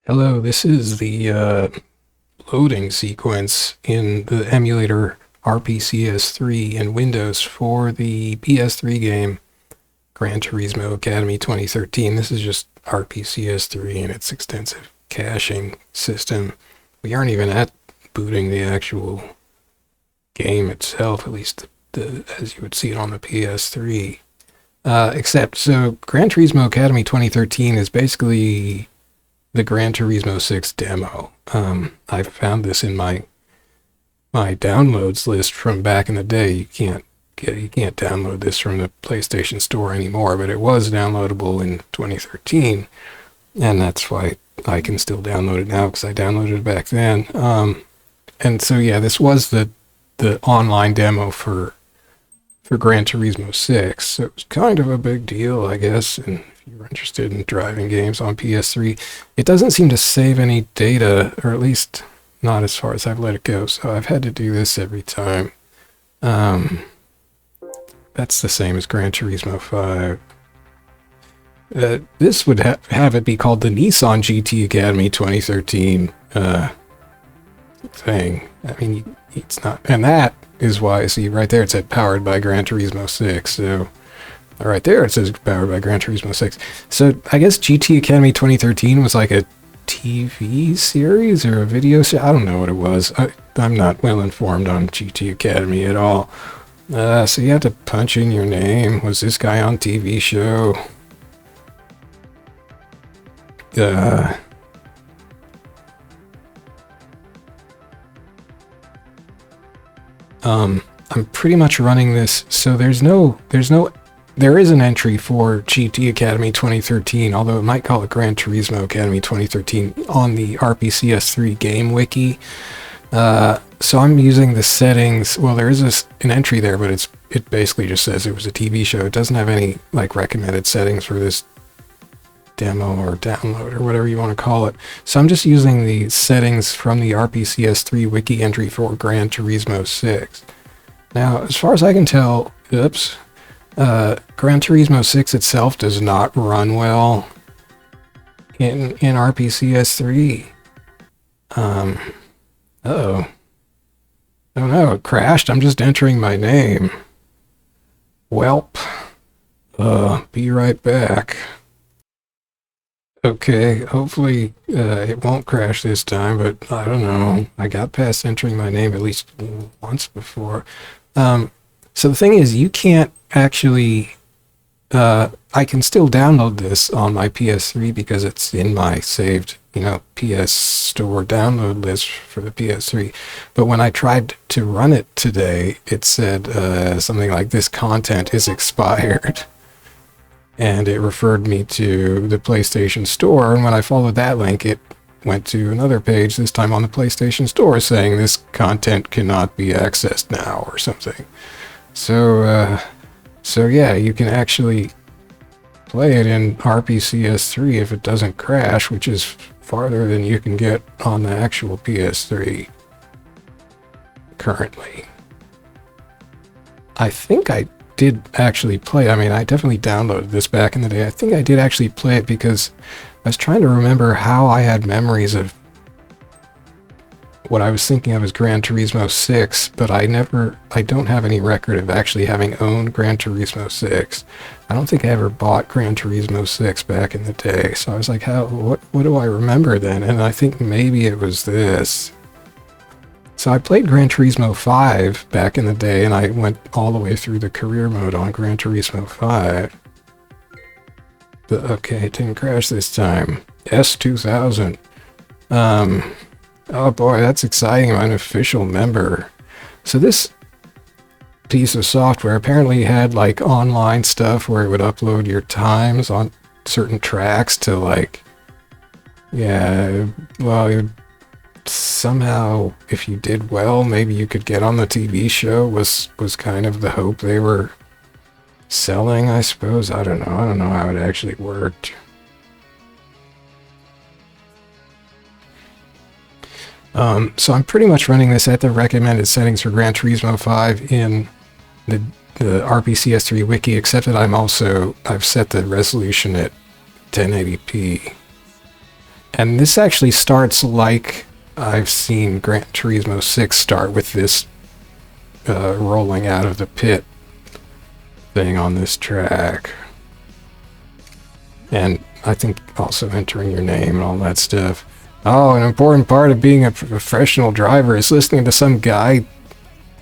Hello, this is the loading sequence in the emulator RPCS3 in Windows for the PS3 game Gran Turismo Academy 2013. This is just RPCS3 and its extensive caching system. We aren't even at booting the actual game itself, at least as you would see it on the PS3. So Gran Turismo Academy 2013 is basically the Gran Turismo 6 demo. I found this in my downloads list from back in the day. You can't download this from the PlayStation Store anymore, but it was downloadable in 2013, and that's why I can still download it now because I downloaded it back then. And so yeah, this was the online demo for Gran Turismo 6. So it was kind of a big deal, I guess, and if you're interested in driving games on PS3. It doesn't seem to save any data, or at least not as far as I've let it go, so I've had to do this every time. That's the same as Gran Turismo 5. This would have it be called the Nissan GT Academy 2013 thing. I mean, it's not, and that is why, see, right there it said powered by Gran Turismo 6, so right there it says powered by Gran Turismo 6. So I guess GT Academy 2013 was like a TV series or a video series. I don't know what it was. I'm not well informed on GT Academy at all. So you have to punch in your name. Was this guy on TV show? I'm pretty much running this, so there is an entry for GT Academy 2013, although it might call it Gran Turismo Academy 2013 on the RPCS3 game wiki. So I'm using the settings. Well, there is an entry there, but it basically just says it was a TV show. It doesn't have any like recommended settings for this demo or download or whatever you want to call it. So I'm just using the settings from the RPCS3 wiki entry for Gran Turismo 6. Now, as far as I can tell, Gran Turismo 6 itself does not run well in RPCS3. Uh-oh. Oh no, it crashed. I'm just entering my name. Welp. Be right back. Okay, hopefully it won't crash this time, but I don't know. I got past entering my name at least once before. So the thing is, you can't actually... I can still download this on my PS3 because it's in my saved, PS Store download list for the PS3. But when I tried to run it today, it said something like, this content is expired. And it referred me to the PlayStation Store, and when I followed that link, it went to another page, this time on the PlayStation Store, saying this content cannot be accessed now, or something. So yeah, you can actually play it in RPCS3 if it doesn't crash, which is farther than you can get on the actual PS3 currently. I think I did actually play. I mean, I definitely downloaded this back in the day. I think I did actually play it because I was trying to remember how I had memories of what I was thinking of as Gran Turismo 6, but I don't have any record of actually having owned Gran Turismo 6. I don't think I ever bought Gran Turismo 6 back in the day. So I was like, what do I remember then? And I think maybe it was this. So I played Gran Turismo 5 back in the day, and I went all the way through the career mode on Gran Turismo 5. But okay, it didn't crash this time. S2000. Oh boy, that's exciting. I'm an official member. So this piece of software apparently had like online stuff where it would upload your times on certain tracks to like, yeah, well, it would somehow, if you did well, maybe you could get on the TV show, was kind of the hope they were selling, I suppose. I don't know how it actually worked. So I'm pretty much running this at the recommended settings for Gran Turismo 5 in the RPCS3 wiki, except that I've set the resolution at 1080p. And this actually starts like I've seen Gran Turismo 6 start, with this rolling out of the pit thing on this track. And I think also entering your name and all that stuff. Oh, an important part of being a professional driver is listening to some guy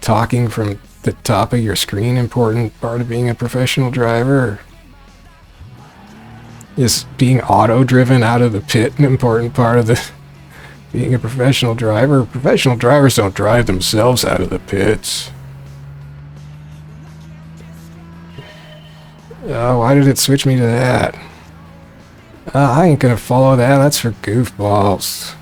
talking from the top of your screen. Important part of being a professional driver. Is being auto-driven out of the pit an important part of the being a professional driver? Professional drivers don't drive themselves out of the pits. Oh, why did it switch me to that? I ain't gonna follow that. That's for goofballs.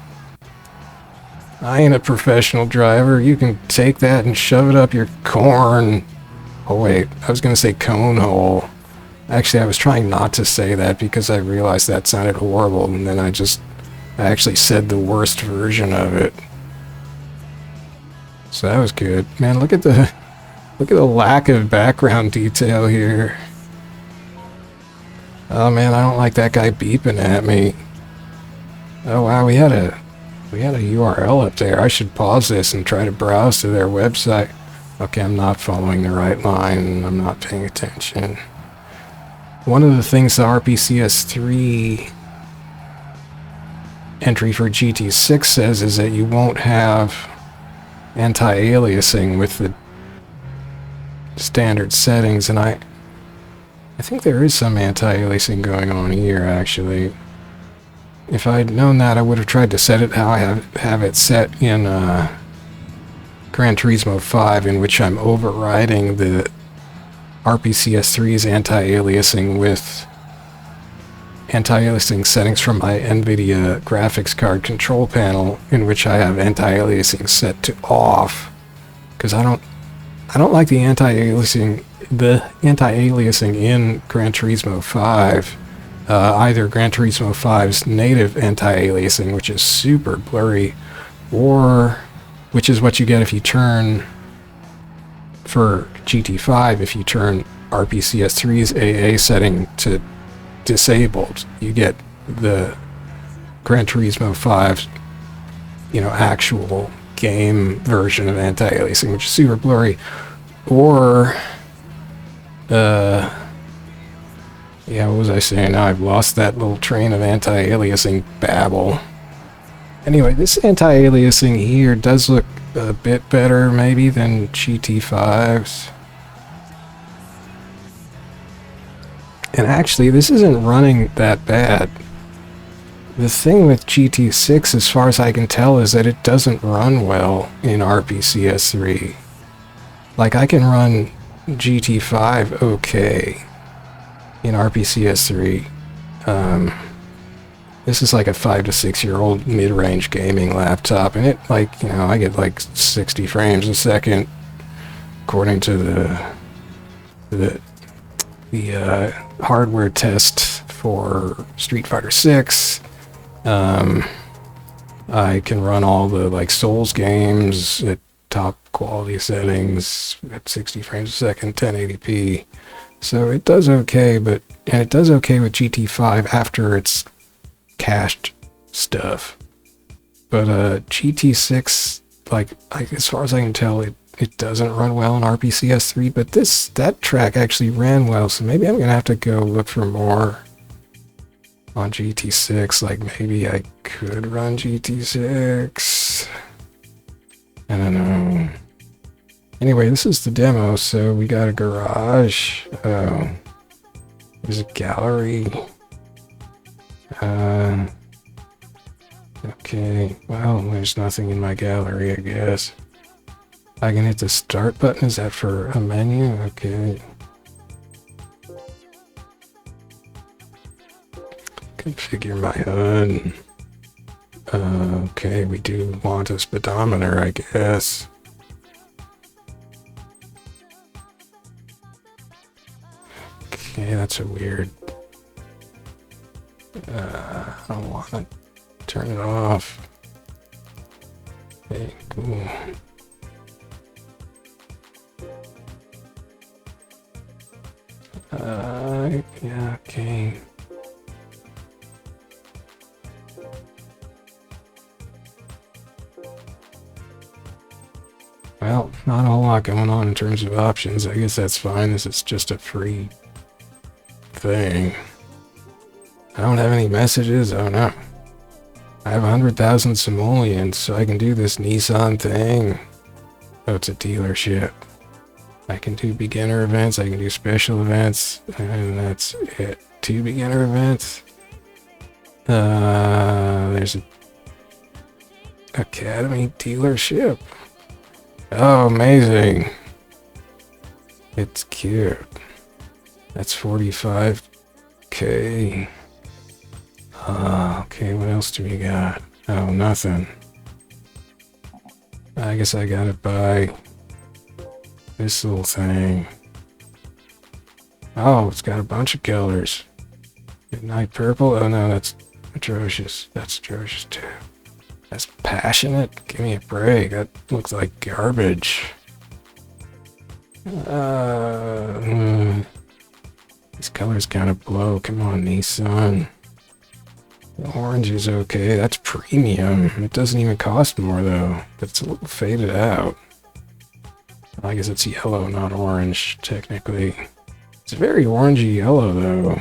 I ain't a professional driver. You can take that and shove it up your corn. Oh wait, I was gonna say cone hole. Actually, I was trying not to say that because I realized that sounded horrible, and then I actually said the worst version of it. So that was good. Man, look at the lack of background detail here. Oh man, I don't like that guy beeping at me. Oh wow, we had a URL up there. I should pause this and try to browse to their website. Okay, I'm not following the right line. I'm not paying attention. One of the things the RPCS3 entry for GT6 says is that you won't have anti-aliasing with the standard settings, and I think there is some anti-aliasing going on here, actually. If I'd known that, I would have tried to set it how I have it set in Gran Turismo 5, in which I'm overriding the RPCS3's anti-aliasing with anti-aliasing settings from my NVIDIA graphics card control panel, in which I have anti-aliasing set to off, because I don't like the anti-aliasing in Gran Turismo 5. Either Gran Turismo 5's native anti-aliasing, which is super blurry, or which is what you get if you turn, for GT5, if you turn RPCS3's AA setting to disabled, you get the Gran Turismo 5, actual game version of anti-aliasing, which is super blurry. Or, yeah, what was I saying? Now I've lost that little train of anti-aliasing babble. Anyway, this anti-aliasing here does look a bit better, maybe, than GT5's. And actually, this isn't running that bad. The thing with GT6, as far as I can tell, is that it doesn't run well in RPCS3. Like, I can run GT5 okay in RPCS3. This is like a 5 to 6 year old mid-range gaming laptop, and it, like, I get like 60 frames a second according to the hardware test for Street Fighter 6. I can run all the like Souls games at top quality settings at 60 frames a second, 1080p. So it does okay, and it does okay with GT5 after it's cached stuff. But GT6, like as far as I can tell, it doesn't run well in RPCS3, but that track actually ran well, so maybe I'm gonna have to go look for more on GT6. Like, maybe I could run GT6. I don't know. Anyway, this is the demo, so we got a garage. Oh, there's a gallery. Okay, well, there's nothing in my gallery, I guess. I can hit the start button. Is that for a menu? Okay. Configure my HUD. Okay, we do want a speedometer, I guess. Okay, that's a weird... I don't want to turn it off. Okay, cool. Yeah, okay. Well, not a whole lot going on in terms of options. I guess that's fine. This is just a free thing. I don't have any messages. Oh no. I have 100,000 simoleons, so I can do this Nissan thing. Oh, it's a dealership. I can do beginner events, I can do special events, and that's it. 2 beginner events. There's a Academy dealership. Oh, amazing. It's cute. That's 45K. Okay, what else do we got? Oh, nothing. I guess I gotta buy this little thing. Oh, it's got a bunch of colors. Midnight purple? Oh no, that's atrocious. That's atrocious too. That's passionate? Give me a break. That looks like garbage. These colors kind of blow. Come on, Nissan. The orange is okay. That's premium. It doesn't even cost more though. But it's a little faded out. I guess it's yellow, not orange, technically. It's very orangey yellow though.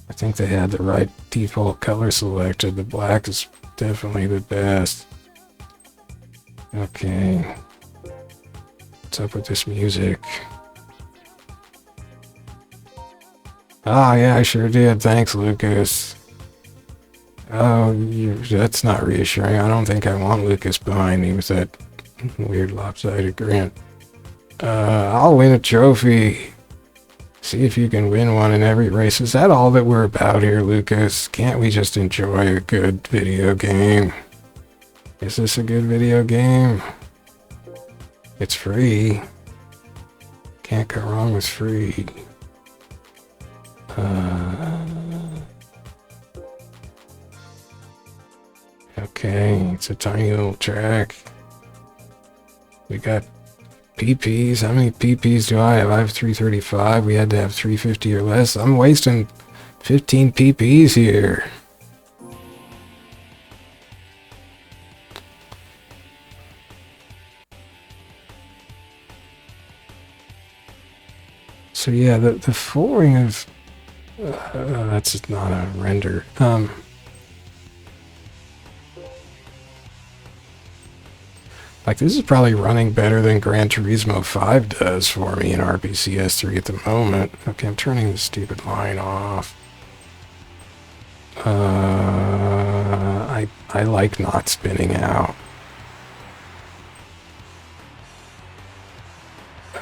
I think they had the right default color selected. The black is definitely the best. Okay. What's up with this music? Ah, yeah, I sure did. Thanks, Lucas. Oh, that's not reassuring. I don't think I want Lucas behind me with that weird lopsided grin. I'll win a trophy. See if you can win one in every race. Is that all that we're about here, Lucas? Can't we just enjoy a good video game? Is this a good video game? It's free. Can't go wrong with free. Okay, it's a tiny little track. We got PPs. How many PPs do I have? I have 335. We had to have 350 or less. I'm wasting 15 PPs here. So yeah, the flooring of that's not a render. Like this is probably running better than Gran Turismo 5 does for me in RPCS3 at the moment. Okay, I'm turning the stupid line off. I like not spinning out.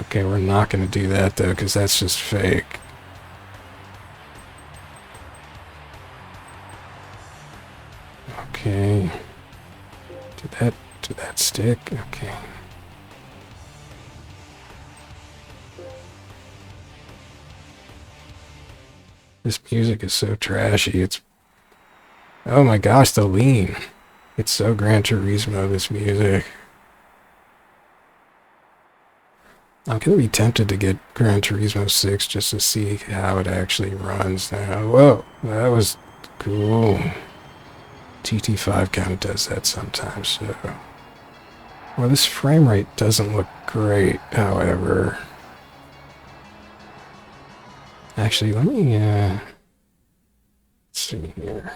Okay, we're not going to do that though, because that's just fake. Okay. Did that stick? Okay. This music is so trashy. It's... Oh my gosh, the lean. It's so Gran Turismo, this music. I'm gonna be tempted to get Gran Turismo 6 just to see how it actually runs now. Whoa, that was cool. GT5 kind of does that sometimes, so... Well, this frame rate doesn't look great, however. Actually, let me, let's see here.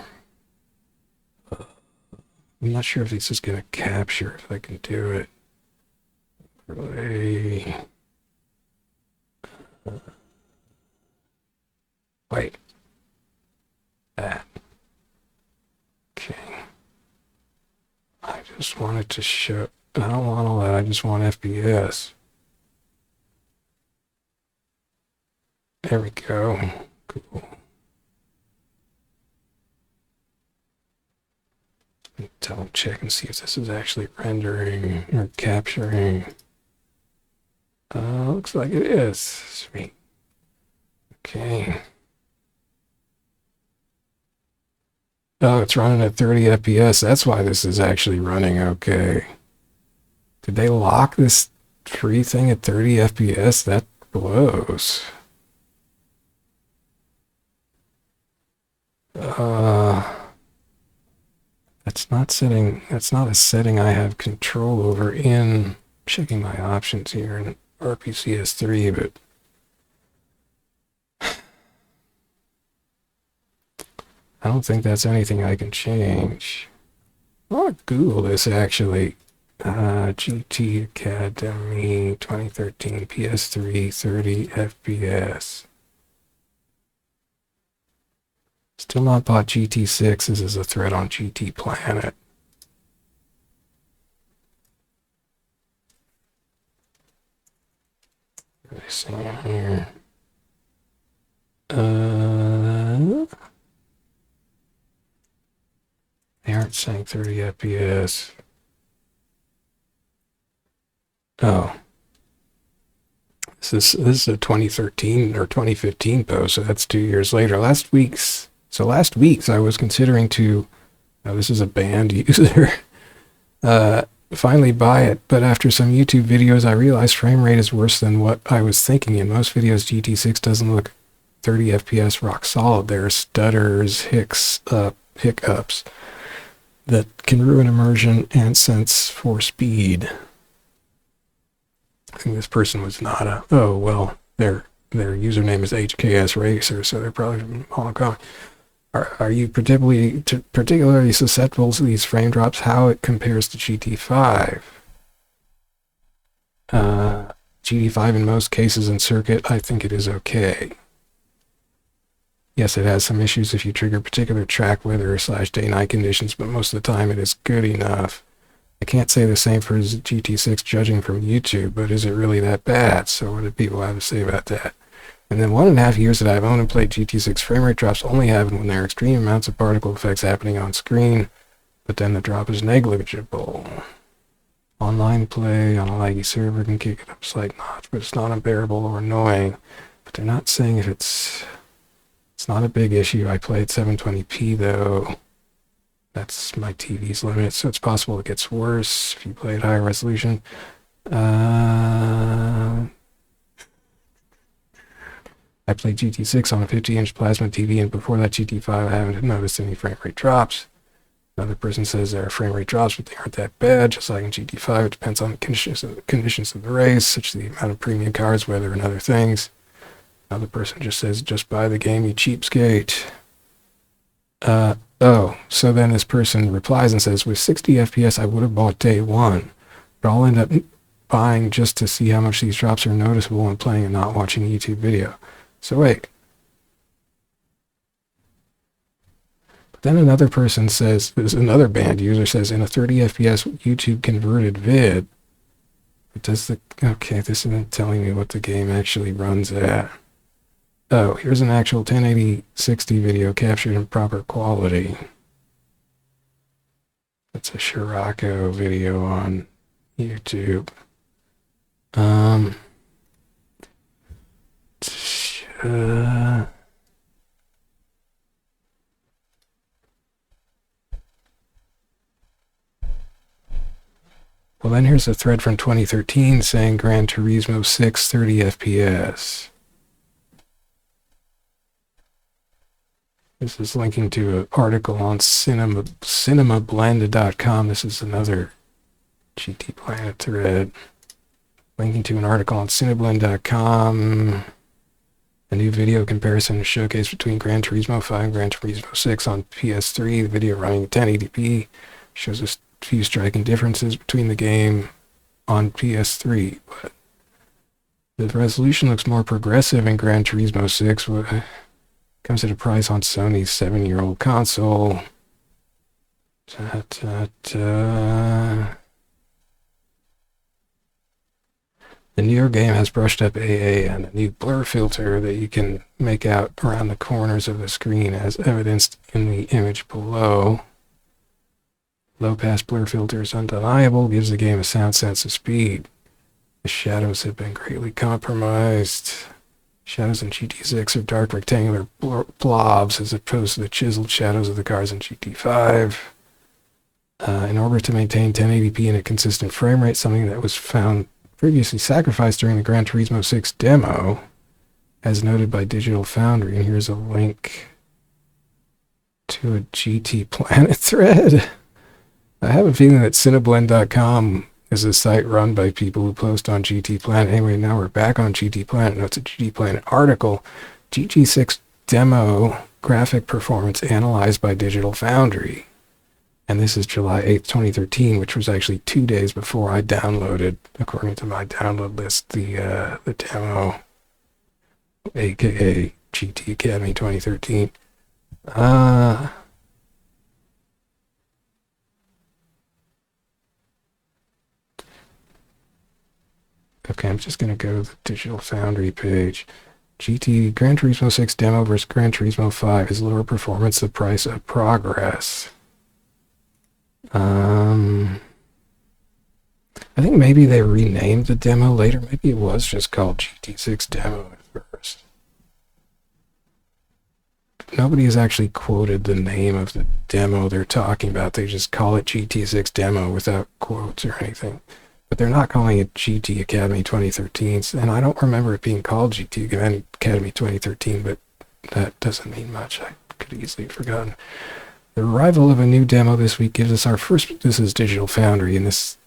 I'm not sure if this is gonna capture, if I can do it. Play. Wait. That. Okay. I just wanted to show... I don't want all that, I just want FPS. There we go. Cool. Double check and see if this is actually rendering or capturing. Looks like it is. Sweet. Okay. Oh, it's running at 30 FPS. That's why this is actually running okay. Did they lock this free thing at 30 FPS? That blows. That's not a setting I have control over in checking my options here in RPCS3, but I don't think that's anything I can change. I want to Google this actually. GT Academy 2013 PS3 30 FPS. Still not bought GT6. This is a thread on GT Planet. What are they saying here? They aren't saying 30 FPS. Oh. This is a 2013 or 2015 post, so that's 2 years later. Last week's I was considering to, this is a banned user, finally buy it, but after some YouTube videos I realized frame rate is worse than what I was thinking. In most videos GT6 doesn't look 30 FPS rock solid. There are stutters, hiccups that can ruin immersion and sense for speed. I think this person was not a, oh well, their username is HKS Racer, so they're probably from Hong Kong. Are you particularly susceptible to these frame drops? How it compares to GT5? GT5 in most cases in circuit, I think it is okay. Yes, it has some issues if you trigger particular track weather / day-night conditions, but most of the time it is good enough. I can't say the same for GT6 judging from YouTube, but is it really that bad? So what do people have to say about that? And then 1.5 years that I've owned and played GT6, frame rate drops only happen when there are extreme amounts of particle effects happening on screen, but then the drop is negligible. Online play on a laggy server can kick it up slight notch, but it's not unbearable or annoying. But they're not saying if it's not a big issue. I play at 720p though. That's my TV's limit, so it's possible it gets worse if you play at higher resolution. I played GT6 on a 50-inch plasma TV, and before that GT5 I haven't noticed any frame rate drops. Another person says there are frame rate drops, but they aren't that bad. Just like in GT5, it depends on the conditions of the race, such as the amount of premium cars, weather, and other things. Another person just says, just buy the game, you cheapskate. Oh, so then this person replies and says, with 60 FPS I would have bought day one, but I'll end up buying just to see how much these drops are noticeable when playing and not watching a YouTube video. So wait. But then another person says, another banned user says, in a 30 FPS YouTube converted vid, it does the, okay, this isn't telling me what the game actually runs at. Oh, here's an actual 1080-60 video captured in proper quality. That's a Scirocco video on YouTube. Well, then here's a thread from 2013 saying Gran Turismo 6 30 FPS. This is linking to an article on cinemablend.com. This is another GT Planet thread. Linking to an article on cinemablend.com. A new video comparison showcase between Gran Turismo 5 and Gran Turismo 6 on PS3. The video running at 1080p shows a few striking differences between the game on PS3, but the resolution looks more progressive in Gran Turismo 6. Comes at a price on Sony's 7-year-old console. The newer game has brushed up AA and a new blur filter that you can make out around the corners of the screen, as evidenced in the image below. Low-pass blur filter is undeniable, gives the game a sound sense of speed. The shadows have been greatly compromised. Shadows in GT6 are dark rectangular blobs as opposed to the chiseled shadows of the cars in GT5. In order to maintain 1080p and a consistent frame rate, something that was found previously sacrificed during the Gran Turismo 6 demo, as noted by Digital Foundry. And here's a link to a GT Planet thread. I have a feeling that Cineblend.com is a site run by people who post on GT Planet. Anyway, now we're back on GT Planet. No, it's a GT Planet article. GT6 demo graphic performance analyzed by Digital Foundry. And this is July 8th, 2013, which was actually 2 days before I downloaded, according to my download list, the demo, aka GT Academy 2013. Okay, I'm just going to go to the Digital Foundry page. GT Gran Turismo 6 demo versus Gran Turismo 5 is lower performance, the price of progress. I think maybe they renamed the demo later. Maybe it was just called GT6 demo at first. Nobody has actually quoted the name of the demo they're talking about. They just call it GT6 demo without quotes or anything. But they're not calling it GT Academy 2013, and I don't remember it being called GT Academy 2013, but that doesn't mean much. I could easily have forgotten. The arrival of a new demo this week gives us our first. This is Digital Foundry, and this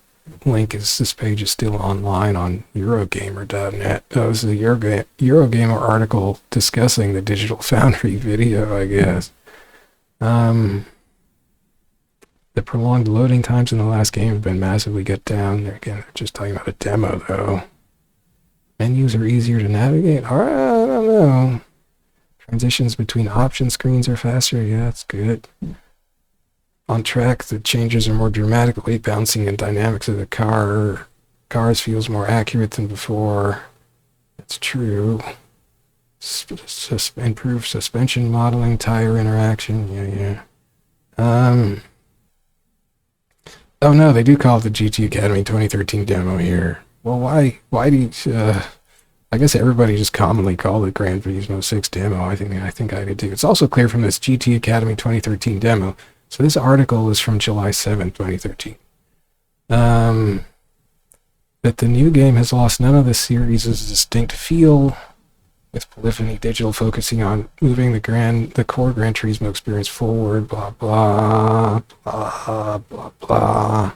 page is still online on Eurogamer.net. Oh, this is a Eurogamer article discussing the Digital Foundry video, I guess. The prolonged loading times in the last game have been massively cut down. They're just talking about a demo, though. Menus are easier to navigate. All right, I don't know. Transitions between option screens are faster. Yeah, that's good. On track, the changes are more dramatic. Weight balancing and dynamics of the cars feels more accurate than before. That's true. Improved suspension modeling, tire interaction. Yeah. Oh no, they do call it the GT Academy 2013 demo here. Well, why do you, I guess everybody just commonly called it Gran Turismo 6 demo. I think I did too. It's also clear from this GT Academy 2013 demo. So this article is from July 7th, 2013. That the new game has lost none of the series' distinct feel, with Polyphony Digital focusing on moving the core Gran Turismo experience forward, blah, blah, blah, blah, blah.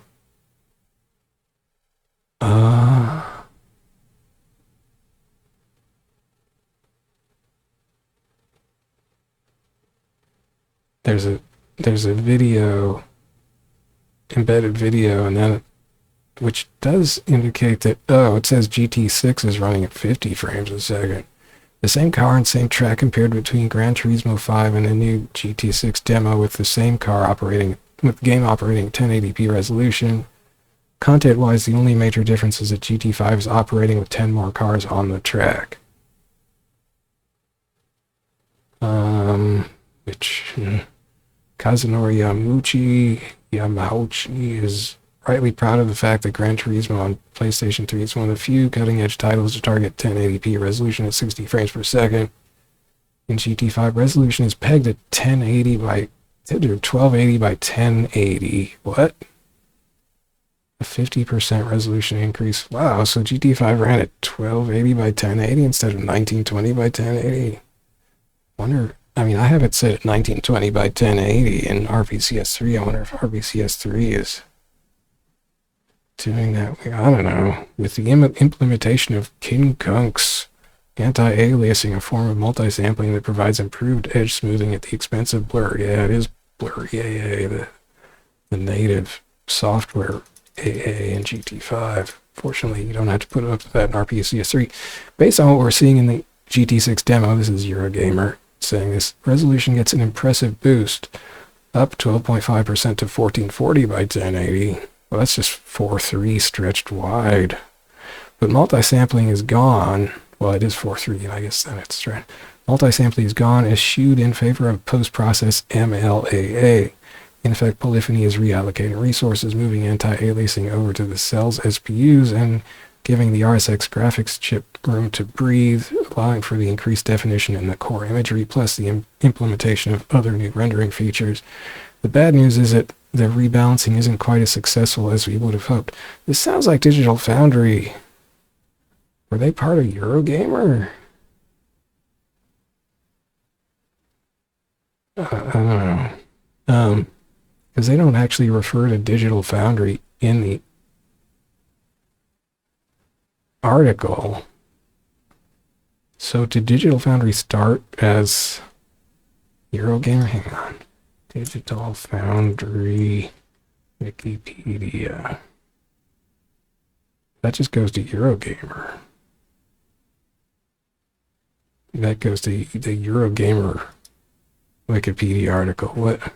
There's a video, embedded video, and then which does indicate that, it says GT6 is running at 50 frames a second. The same car and same track compared between Gran Turismo 5 and the new GT6 demo with the same car operating, with the game operating 1080p resolution. Content-wise, the only major difference is that GT5 is operating with 10 more cars on the track. Kazunori Yamauchi is rightly proud of the fact that Gran Turismo on PlayStation 3 is one of the few cutting-edge titles to target 1080p resolution at 60 frames per second. In GT5, resolution is pegged at 1280 by 1080. What? A 50% resolution increase. Wow, so GT5 ran at 1280 by 1080 instead of 1920 by 1080. I have it set at 1920 by 1080 in RPCS3. I wonder if RPCS3 is doing that. I don't know. With the implementation of King Kunk's anti-aliasing, a form of multi-sampling that provides improved edge smoothing at the expense of blur. Yeah, it is blur. Yeah. The native software AA in GT5. Fortunately, you don't have to put it up to that in RPCS3. Based on what we're seeing in the GT6 demo, this is Eurogamer saying this, resolution gets an impressive boost, up 12.5% to 1440 by 1080. Well, that's just 4.3 stretched wide. But multi-sampling is gone. Well, it is 4.3, I guess then it's right. Multi-sampling is gone, eschewed in favor of post-process MLAA. In effect, Polyphony is reallocating resources, moving anti-aliasing over to the cell's SPUs and giving the RSX graphics chip room to breathe, allowing for the increased definition in the core imagery, plus the implementation of other new rendering features. The bad news is that the rebalancing isn't quite as successful as we would have hoped. This sounds like Digital Foundry. Were they part of Eurogamer? I don't know. because they don't actually refer to Digital Foundry in the article. So did Digital Foundry start as Eurogamer? Hang on. Digital Foundry Wikipedia. That just goes to Eurogamer. That goes to the Eurogamer Wikipedia article. What?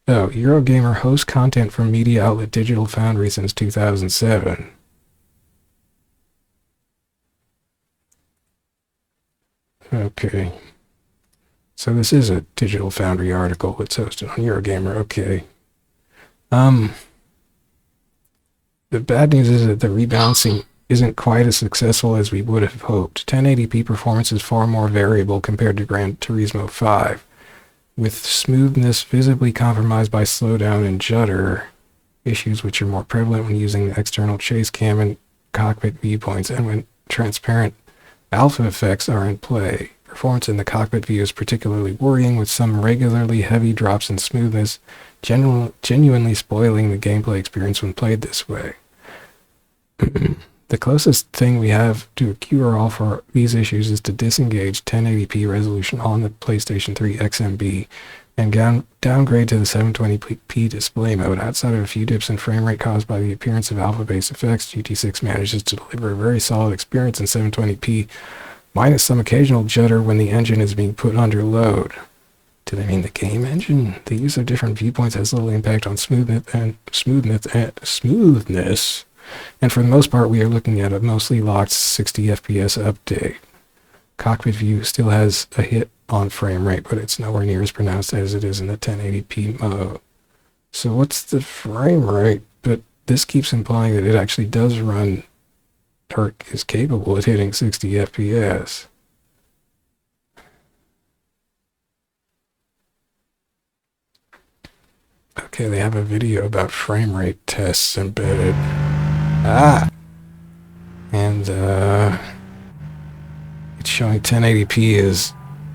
Oh, Eurogamer hosts content from media outlet Digital Foundry since 2007. Okay. So this is a Digital Foundry article. It's hosted on Eurogamer. Okay. The bad news is that the rebalancing isn't quite as successful as we would have hoped. 1080p performance is far more variable compared to Gran Turismo 5, with smoothness visibly compromised by slowdown and judder, issues which are more prevalent when using the external chase cam and cockpit viewpoints and when transparent alpha effects are in play. Performance in the cockpit view is particularly worrying, with some regularly heavy drops in smoothness, genuinely spoiling the gameplay experience when played this way. The closest thing we have to a cure-all for these issues is to disengage 1080p resolution on the PlayStation 3 XMB and downgrade to the 720p display mode. Outside of a few dips in frame rate caused by the appearance of alpha-based effects, GT6 manages to deliver a very solid experience in 720p, minus some occasional judder when the engine is being put under load. Do they mean the game engine? The use of different viewpoints has little impact on smoothness, and for the most part we are looking at a mostly locked 60 FPS update. Cockpit view still has a hit on frame rate, but it's nowhere near as pronounced as it is in the 1080p mode. So what's the frame rate? But this keeps implying that it actually does run, or is capable of hitting 60 FPS. Okay, they have a video about frame rate tests embedded. And it's showing 1080p is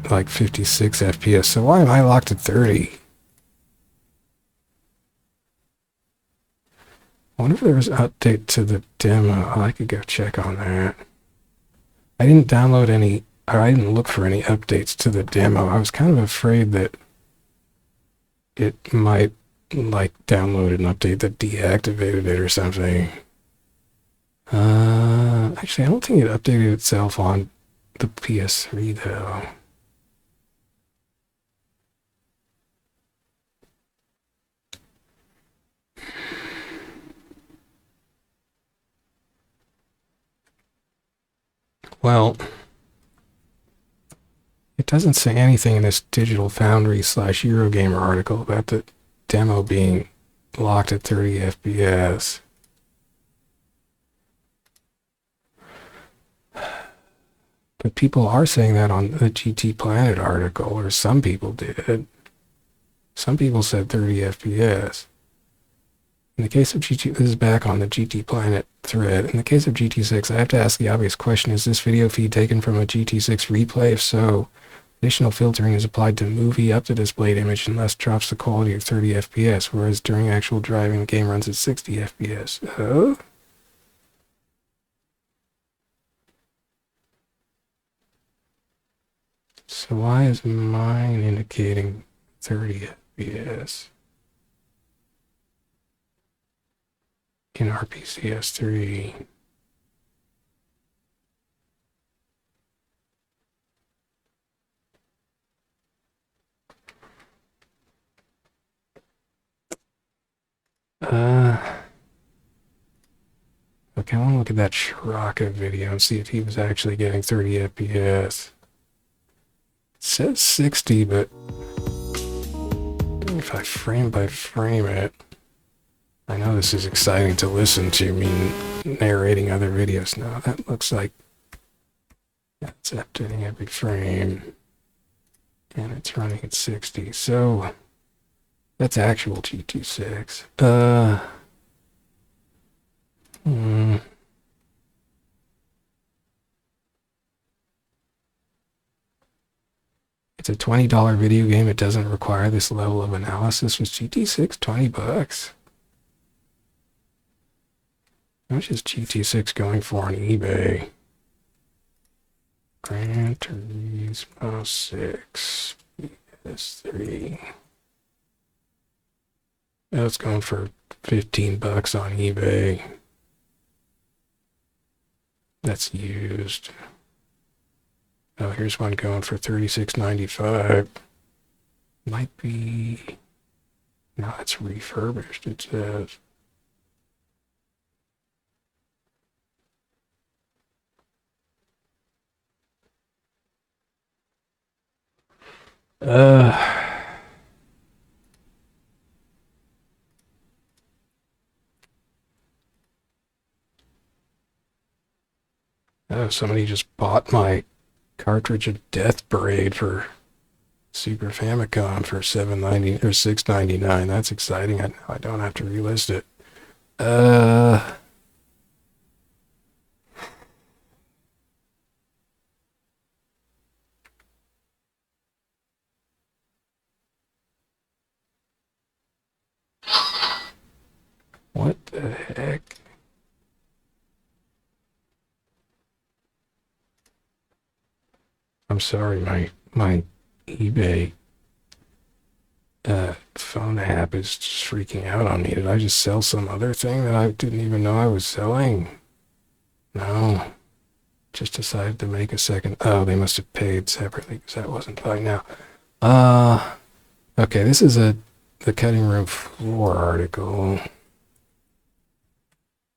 like 56 FPS. So why am I locked at 30? I wonder if there was an update to the demo. I could go check on that. I didn't download any, or I didn't look for any updates to the demo. I was kind of afraid that it might like download an update that deactivated it or something. Actually, I don't think it updated itself on the PS3 though. Well, it doesn't say anything in this Digital Foundry / Eurogamer article about the demo being locked at 30 FPS. But people are saying that on the GT Planet article, or some people did. Some people said 30 FPS. In the case of GT, this is back on the GT Planet thread. In the case of GT6, I have to ask the obvious question, is this video feed taken from a GT6 replay? If so, additional filtering is applied to movie up the displayed image and thus drops the quality of 30 FPS, whereas during actual driving, the game runs at 60 FPS. Oh? So why is mine indicating 30 FPS in RPCS3? Okay, I want to look at that Shiraka video and see if he was actually getting 30 FPS. It says 60, but if I frame by frame it, I know this is exciting to listen to, me narrating other videos. Now that looks like that's updating every frame, and it's running at 60. So that's actual GT6. It's a $20 video game. It doesn't require this level of analysis. Was GT6 $20? How much is GT6 going for on eBay? Gran Turismo 6 PS3. Oh, it's going for $15 on eBay. That's used. Oh, here's one going for $36.95. Might be... No, it's refurbished, it says. Oh, somebody just bought my cartridge of Death Parade for Super Famicom for $7.90 or $6.99. That's exciting. I don't have to relist it. What the heck? I'm sorry, my eBay phone app is just freaking out on me. Did I just sell some other thing that I didn't even know I was selling? No. Just decided to make a second. Oh, they must have paid separately because that wasn't by now. Okay, this is the cutting room floor article.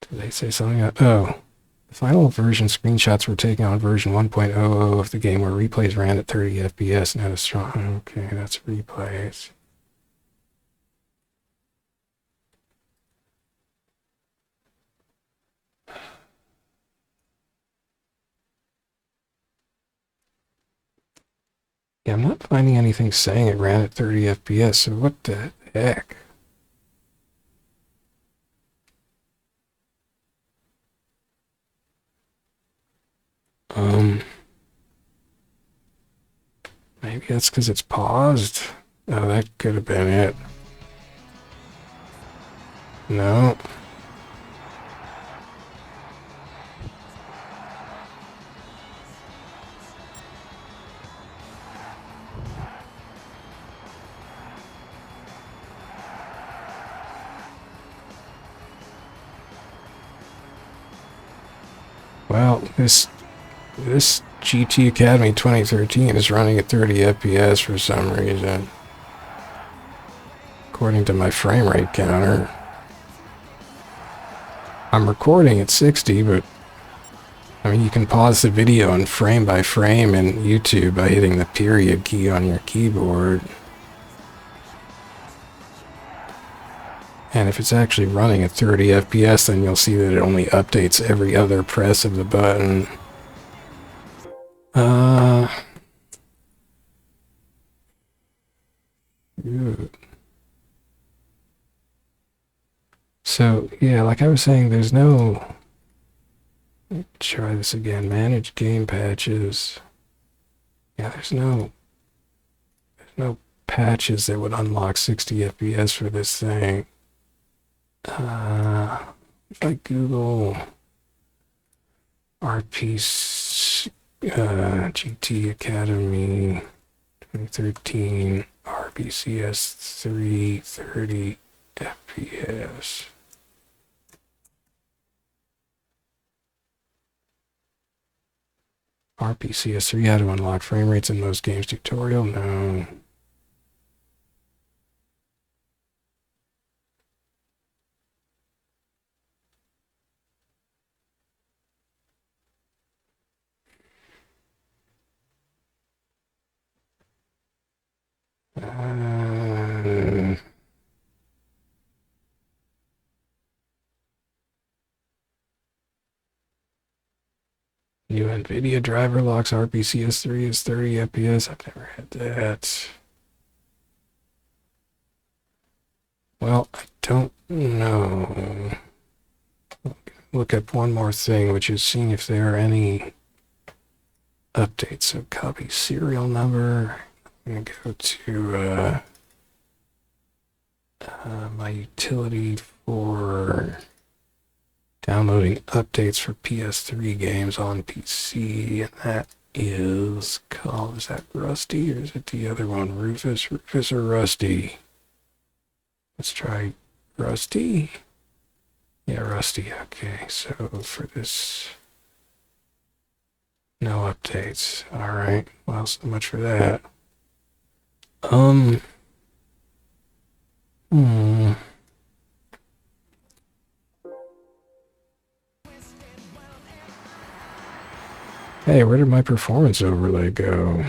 Did they say something? Oh. The final version screenshots were taken on version 1.00 of the game where replays ran at 30 FPS and had a strong... Okay, that's replays. Yeah, I'm not finding anything saying it ran at 30 FPS, so what the heck? Maybe that's because it's paused. Oh, that could have been it. No. Well, this GT Academy 2013 is running at 30 FPS for some reason, according to my frame rate counter. I'm recording at 60, but I mean, you can pause the video and frame by frame in YouTube by hitting the period key on your keyboard. And if it's actually running at 30 FPS, then you'll see that it only updates every other press of the button. So, yeah, like I was saying, there's no... Let me try this again. Manage game patches. Yeah, there's no patches that would unlock 60 FPS for this thing. If I Google GT Academy 2013 RPCS3 30 FPS. RPCS3, how to unlock frame rates in most games tutorial? No. New NVIDIA driver locks RPCS3 is 30 FPS. I've never had that. Well, I don't know. Look up one more thing, which is seeing if there are any updates. So copy serial number. I'm going to go to my utility for downloading updates for PS3 games on PC, and that is called, is that Rusty or is it the other one? Rufus or Rusty? Let's try Rusty. Yeah, Rusty. Okay, so for this, no updates. All right. Well, so much for that. Hey, where did my performance overlay go?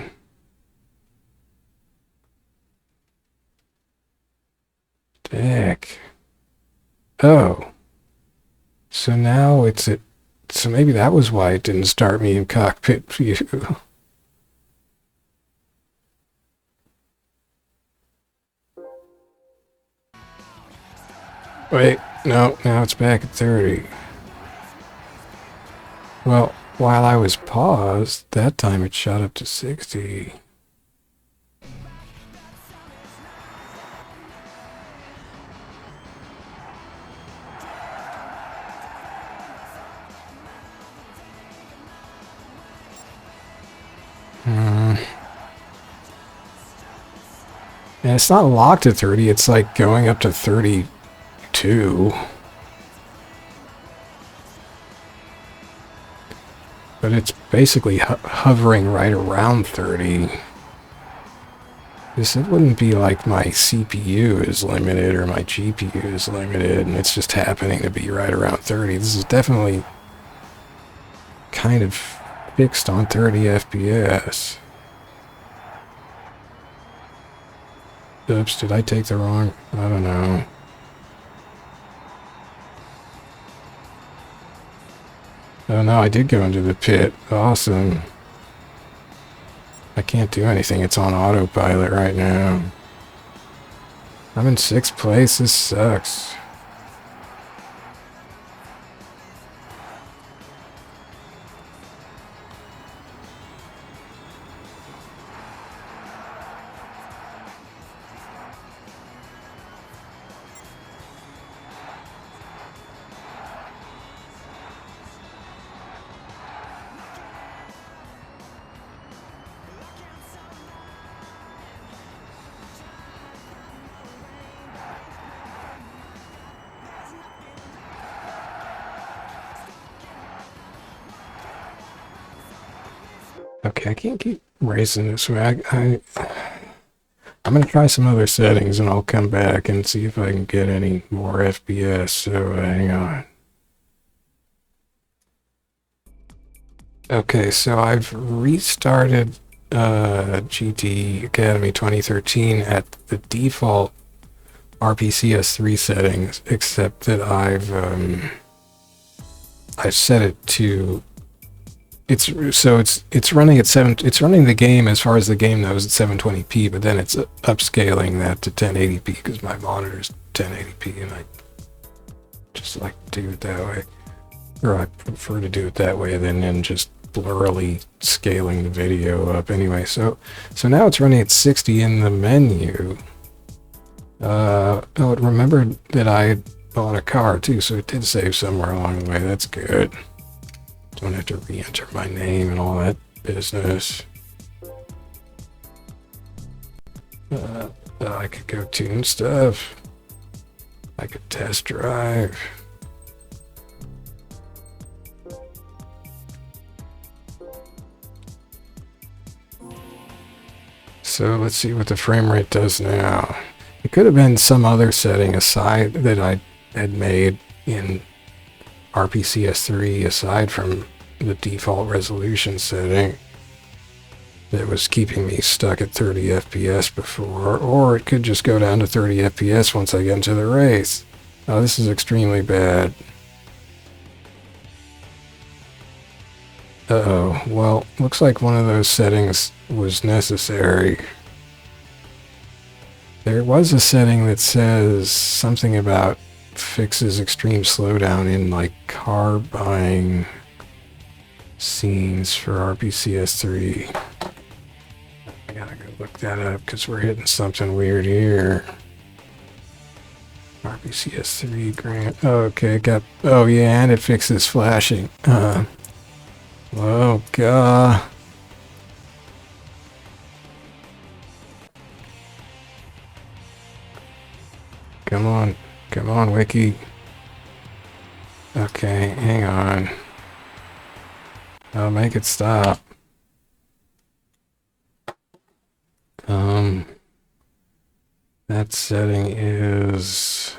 Dick. Oh. So now it's at, so maybe that was why it didn't start me in cockpit view. Wait, no, now it's back at 30. Well, while I was paused, that time it shot up to 60. And it's not locked at 30, it's like going up to 32. But it's basically hovering right around 30. It wouldn't be like my CPU is limited or my GPU is limited and it's just happening to be right around 30. This is definitely kind of fixed on 30 FPS. Oops, did I take the wrong? I don't know. Oh no, I did go into the pit. Awesome. I can't do anything. It's on autopilot right now. I'm in 6th place. This sucks. Okay, I can't keep racing this way. I'm going to try some other settings and I'll come back and see if I can get any more FPS. So hang on. Okay, so I've restarted GT Academy 2013 at the default RPCS3 settings, except that I've set it to it's running at it's running the game as far as the game knows at 720p, but then it's upscaling that to 1080p because my monitor's 1080p and I just like to do it that way, or I prefer to do it that way than just blurrily scaling the video up. Anyway, so now it's running at 60 in the menu. Oh, it remembered that I had bought a car too, so it did save somewhere along the way. That's good. Don't have to re-enter my name and all that business. I could go tune stuff. I could test drive. So let's see what the frame rate does now. It could have been some other setting aside that I had made in RPCS3 aside from the default resolution setting that was keeping me stuck at 30 FPS before, or it could just go down to 30 FPS once I get into the race. Oh, this is extremely bad. Uh-oh. Well, looks like one of those settings was necessary. There was a setting that says something about fixes extreme slowdown in like car buying scenes for RPCS3. gotta go look that up because we're hitting something weird here. RPCS3 grant. Okay, got. Oh yeah, and it fixes flashing. Oh god. Come on, Wiki. Okay, hang on. I'll make it stop. That setting is.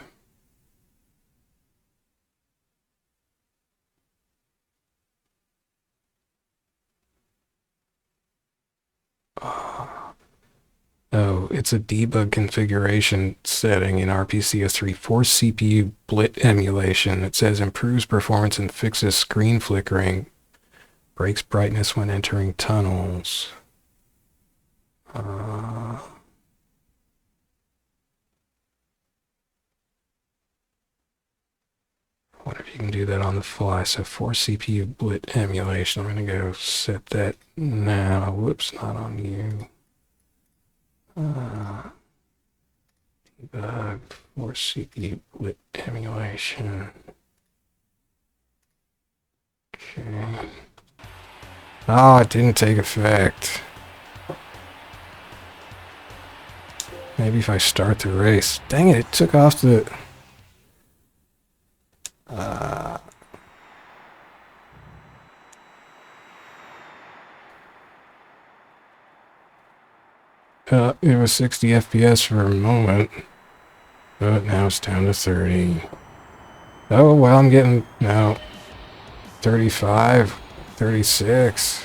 Oh, it's a debug configuration setting in RPCS3 for CPU blit emulation. It says improves performance and fixes screen flickering. Breaks brightness when entering tunnels. Wonder if you can do that on the fly. So for CPU blit emulation, I'm going to go set that now. Whoops, not on you. Debug for CPU blit emulation. Okay. Oh, it didn't take effect. Maybe if I start the race. Dang it, it took off the... it was 60 FPS for a moment, but now it's down to 30. Oh, well, I'm getting, no, 35, 36.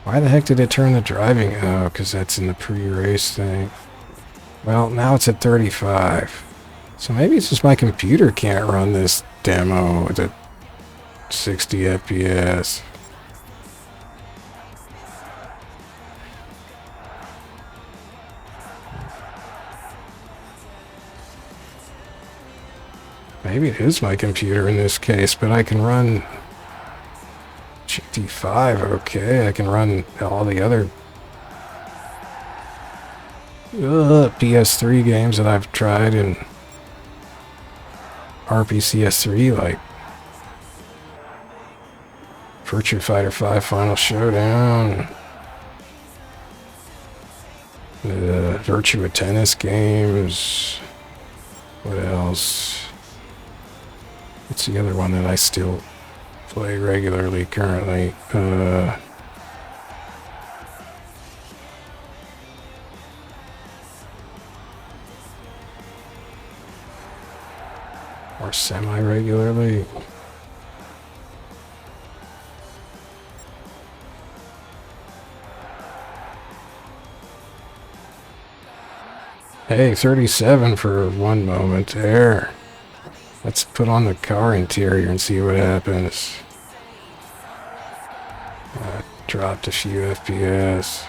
Why the heck did it turn the driving? Oh, because that's in the pre-race thing. Well, now it's at 35. So maybe it's just my computer can't run this demo at 60 FPS. Maybe it is my computer in this case, but I can run GT5, okay. I can run all the other PS3 games that I've tried in RPCS3, like Virtua Fighter 5 Final Showdown, the Virtua Tennis games. What else? What's the other one that I still play regularly currently? Or semi-regularly? Hey, 37 for one moment there. Let's put on the car interior and see what happens. Dropped a few FPS.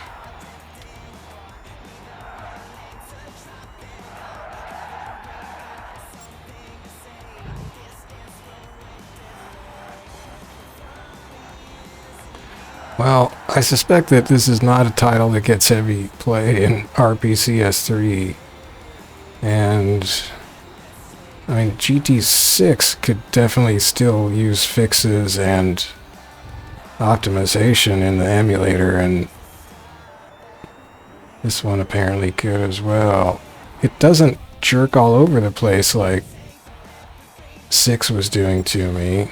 Well, I suspect that this is not a title that gets heavy play in RPCS3. And I mean, GT6 could definitely still use fixes and optimization in the emulator, and this one apparently could as well. It doesn't jerk all over the place like 6 was doing to me,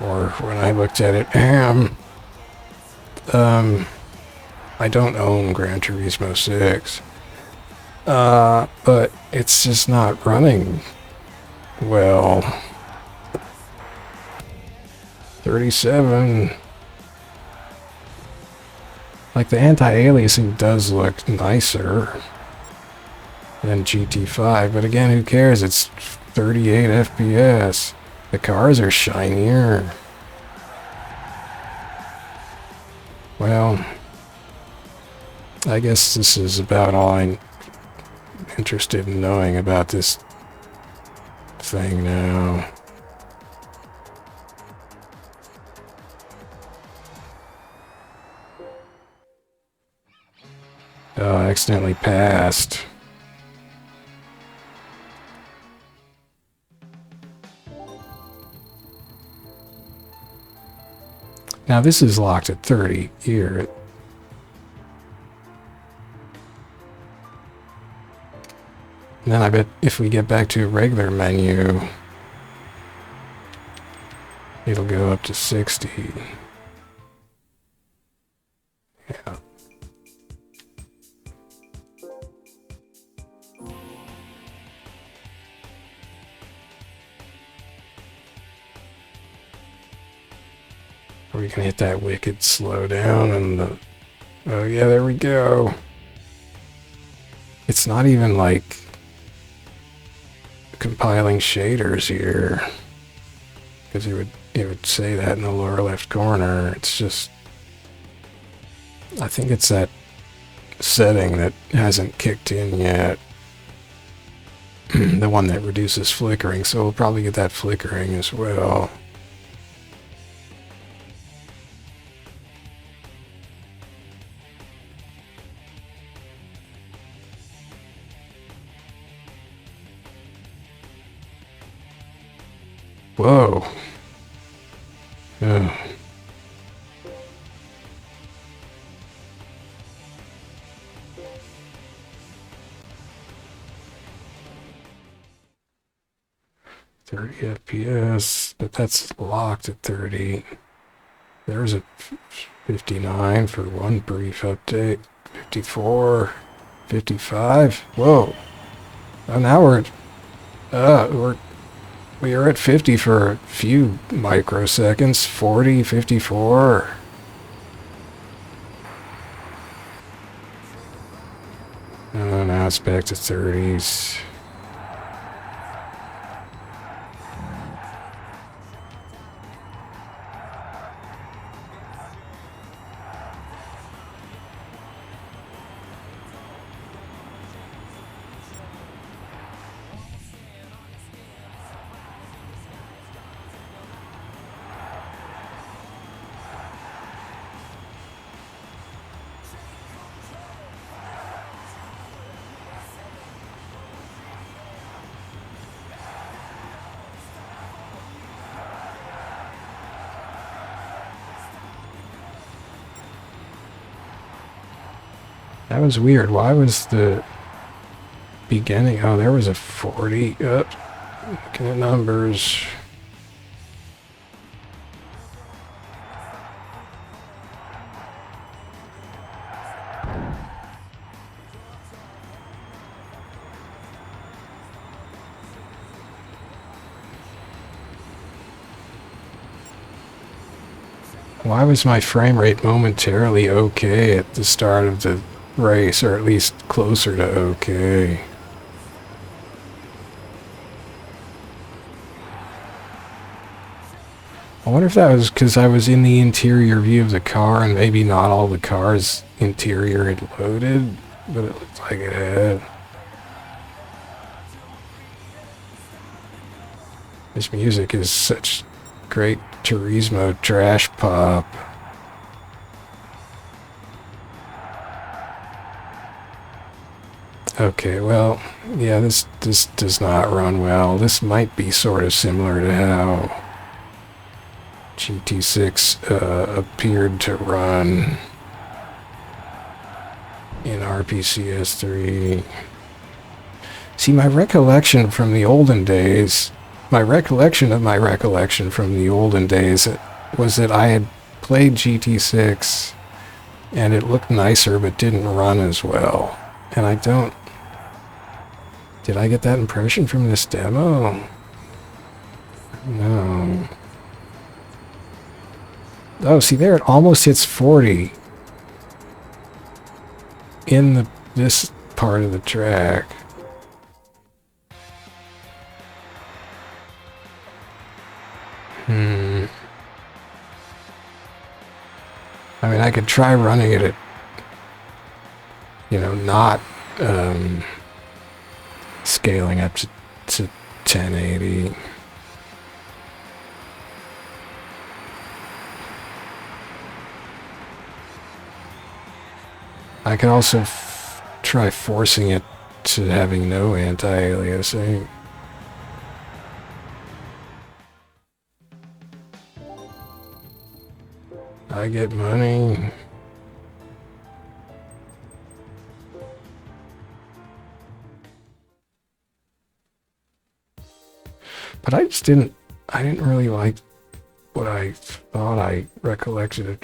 or when I looked at it. I don't own Gran Turismo 6. But it's just not running well. 37. Like, the anti-aliasing does look nicer than GT5, but again, who cares? It's 38 FPS. The cars are shinier. Well, I guess this is about all I'm interested in knowing about this thing now. Oh, I accidentally passed. Now this is locked at 30 here. And then I bet if we get back to a regular menu, it'll go up to 60. Yeah. Or we can hit that wicked slow down and the... Oh yeah, there we go. It's not even like compiling shaders here, because it would say that in the lower left corner. It's just, I think it's that setting that hasn't kicked in yet. The one that reduces flickering, so we'll probably get that flickering as well. Whoa. Ugh. FPS, but that's locked at 30. There's a 59 for one brief update. 54, 55. Whoa. Oh, now we are at 50 for a few microseconds. 40, 54. Oh, now it's back to 30s. That was weird. Why was the beginning? Oh, there was a 40. Looking at numbers. Why was my frame rate momentarily okay at the start of the race, or at least closer to okay? I wonder if that was because I was in the interior view of the car and maybe not all the car's interior had loaded, but it looked like it had. This music is such great Turismo trash pop. Okay, well, yeah, this does not run well. This might be sort of similar to how GT6 appeared to run in RPCS3. See, my recollection from the olden days, my recollection of my recollection from the olden days was that I had played GT6 and it looked nicer but didn't run as well. And I don't... Did I get that impression from this demo? No. Oh, see there, it almost hits 40 in this part of the track. I mean, I could try running it at, not scaling up to 1080. I can also try forcing it to having no anti-aliasing. I get money. But I didn't really like what I thought I recollected of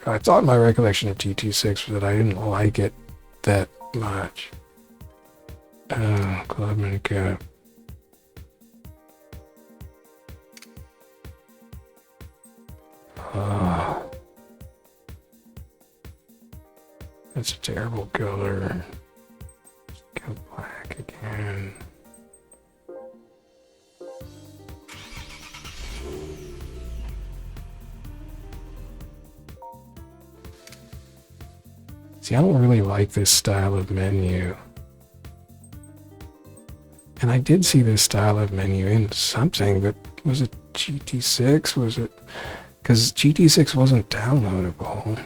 I thought my recollection of GT6 was that I didn't like it that much. Clubman Cup. That's a terrible color. Go black again. See, I don't really like this style of menu. And I did see this style of menu in something, but was it GT6? Was it? Because GT6 wasn't downloadable.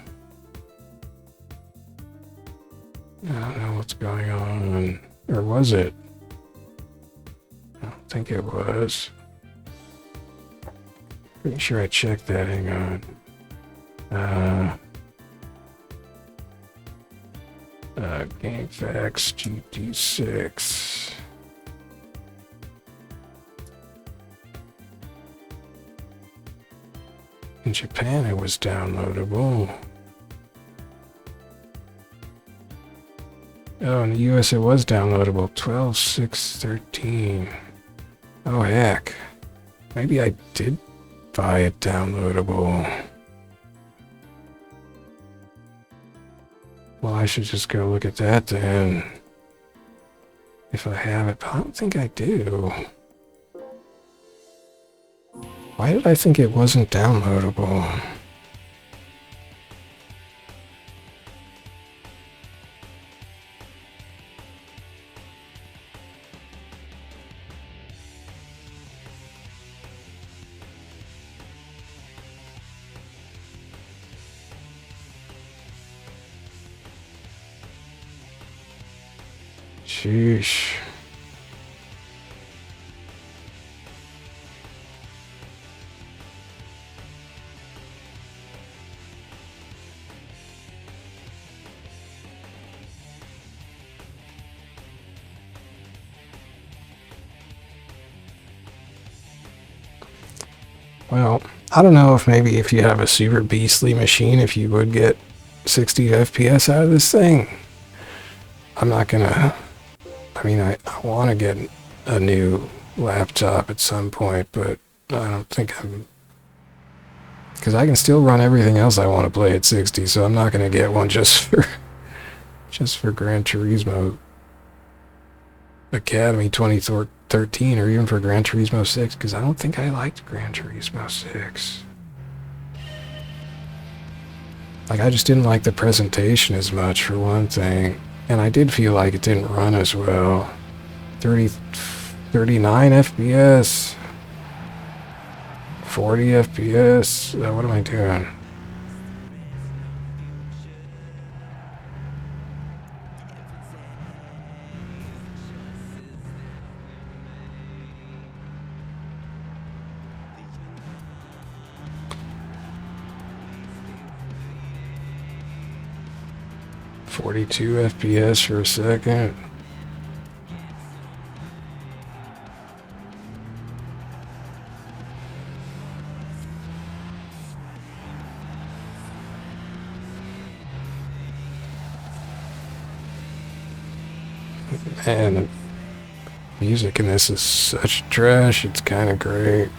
I don't know what's going on. Or was it? I don't think it was. Pretty sure I checked that. Hang on. GameFAQs GT6. In Japan, it was downloadable. Oh, in the US, it was downloadable. 12/6/13. Oh, heck. Maybe I did buy it downloadable. Well, I should just go look at that then. If I have it, but I don't think I do. Why did I think it wasn't downloadable? Sheesh. Well, I don't know if maybe if you have a super beastly machine, if you would get 60 FPS out of this thing. I'm not gonna... I mean, I want to get a new laptop at some point, but I don't think I'm... Because I can still run everything else I want to play at 60, so I'm not going to get one just for Gran Turismo Academy 2013, or even for Gran Turismo 6, because I don't think I liked Gran Turismo 6. Like, I just didn't like the presentation as much, for one thing. And I did feel like it didn't run as well. 39 FPS. 40 FPS. What am I doing? .42 FPS for a second. Man, the music in this is such trash, it's kind of great.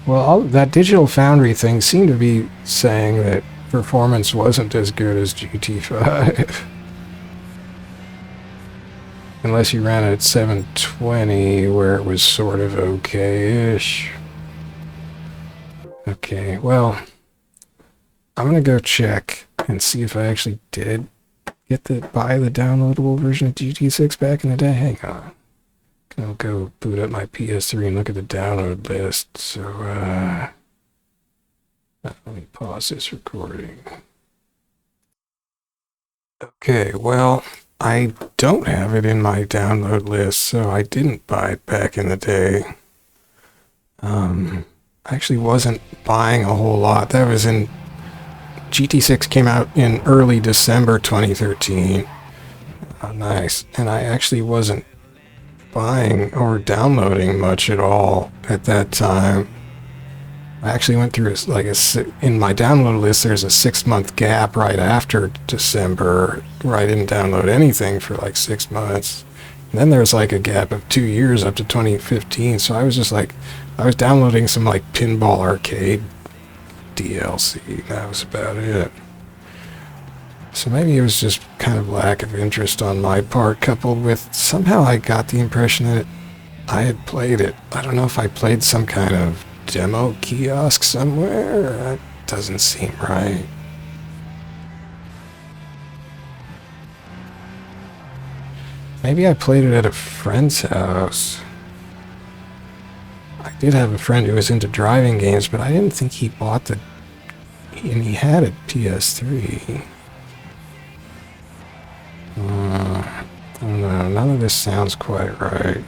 Well, that Digital Foundry thing seemed to be saying that performance wasn't as good as GT5. Unless you ran it at 720, where it was sort of okay-ish. Okay, well, I'm gonna go check and see if I actually did get to buy the downloadable version of GT6 back in the day. Hang on. I'll go boot up my PS3 and look at the download list. So, let me pause this recording. Okay, well, I don't have it in my download list, so I didn't buy it back in the day. I actually wasn't buying a whole lot. That was in... GT6 came out in early December 2013. Oh, nice. And I actually wasn't buying or downloading much at all at that time. I actually went through in my download list, there's a 6-month gap right after December where I didn't download anything for like 6 months. And then there's like a gap of 2 years up to 2015. So I was just like, I was downloading some like Pinball Arcade DLC. That was about it. So maybe it was just kind of lack of interest on my part, coupled with somehow I got the impression that I had played it. I don't know if I played some kind of demo kiosk somewhere. That doesn't seem right. Maybe I played it at a friend's house. I did have a friend who was into driving games, but I didn't think he bought the... And he had a PS3. I don't know, none of this sounds quite right.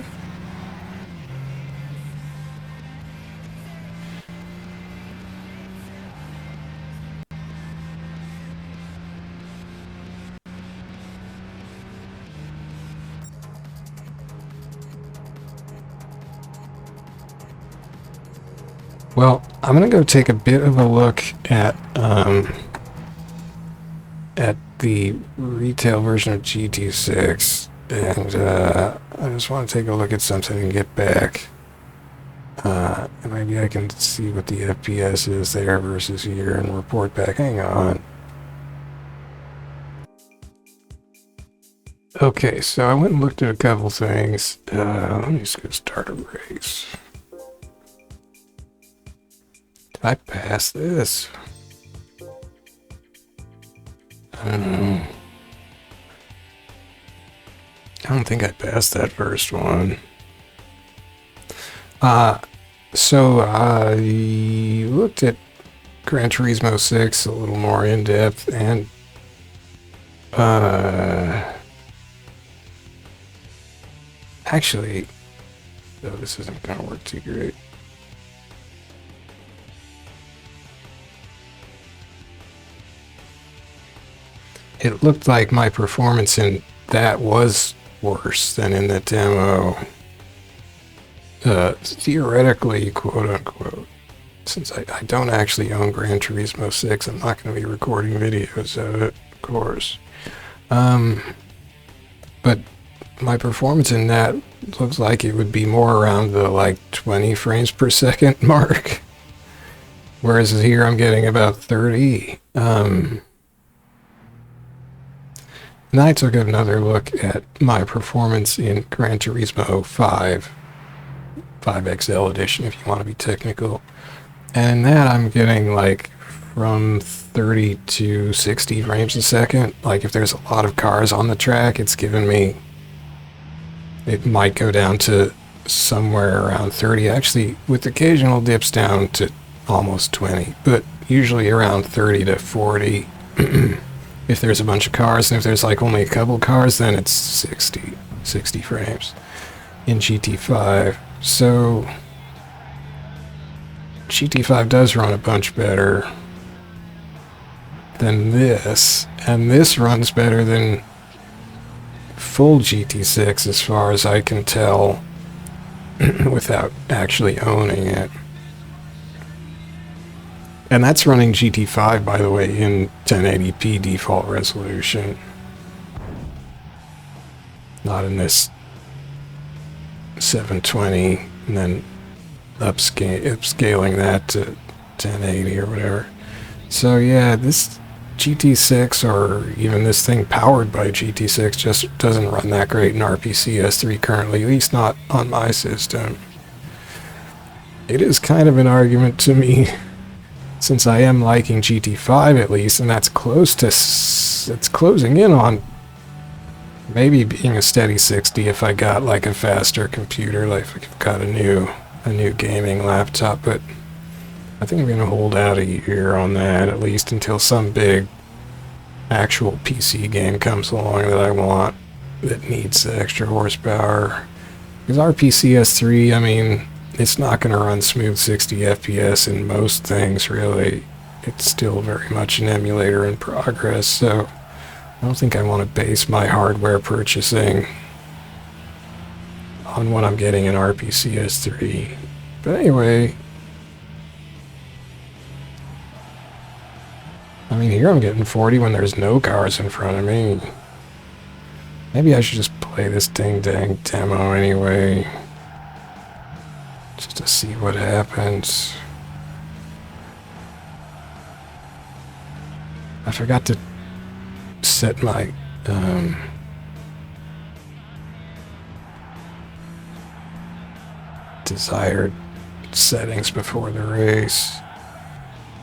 Well, I'm gonna go take a bit of a look at the retail version of GT6, and I just want to take a look at something and get back. And maybe I can see what the FPS is there versus here and report back. Hang on. Okay, so I went and looked at a couple things. Let me just go start a race. Did I pass this? I don't know. I don't think I passed that first one. So I looked at Gran Turismo 6 a little more in depth, and actually, no, this isn't gonna work too great. It looked like my performance in that was worse than in the demo. Theoretically, quote unquote. Since I don't actually own Gran Turismo 6, I'm not going to be recording videos of it, of course. But my performance in that looks like it would be more around the like 20 frames per second mark. Whereas here I'm getting about 30. And I took another look at my performance in Gran Turismo 5 XL Edition, if you want to be technical. And that I'm getting like from 30 to 60 frames a second. Like if there's a lot of cars on the track, it's giving me... It might go down to somewhere around 30. Actually, with occasional dips down to almost 20. But usually around 30 to 40. If there's a bunch of cars, and if there's like only a couple cars, then it's 60 frames in GT5. So GT5 does run a bunch better than this, and this runs better than full GT6 as far as I can tell without actually owning it. And that's running GT5, by the way, in 1080p default resolution. Not in this 720, and then upscaling that to 1080 or whatever. So yeah, this GT6, or even this thing powered by GT6, just doesn't run that great in RPCS3 currently, at least not on my system. It is kind of an argument to me since I am liking GT5 at least, and that's it's closing in on maybe being a steady 60 if I got like a faster computer, like if I got a new gaming laptop, but I think I'm going to hold out a year on that, at least until some big actual PC game comes along that I want, that needs the extra horsepower. Because RPCS3, I mean, it's not going to run smooth 60 FPS in most things, really. It's still very much an emulator in progress, so I don't think I want to base my hardware purchasing on what I'm getting in RPCS3. But anyway, I mean, here I'm getting 40 when there's no cars in front of me. Maybe I should just play this dang demo anyway, just to see what happens. I forgot to set my desired settings before the race.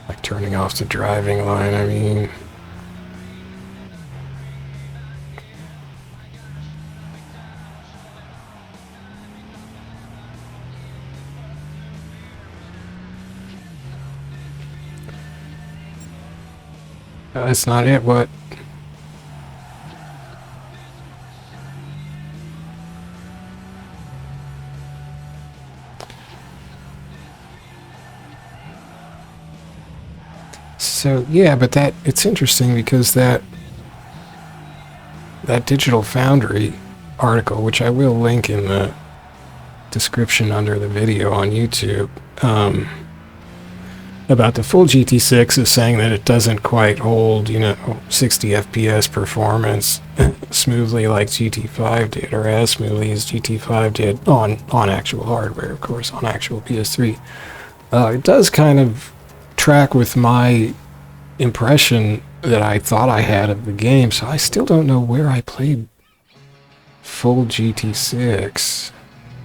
Like turning off the driving line, I mean. That's not it, what? So yeah, but it's interesting because that Digital Foundry article, which I will link in the description under the video on YouTube, about the full GT6 is saying that it doesn't quite hold, 60 FPS performance smoothly like GT5 did, or as smoothly as GT5 did on actual hardware, of course, on actual PS3. It does kind of track with my impression that I thought I had of the game, so I still don't know where I played full GT6.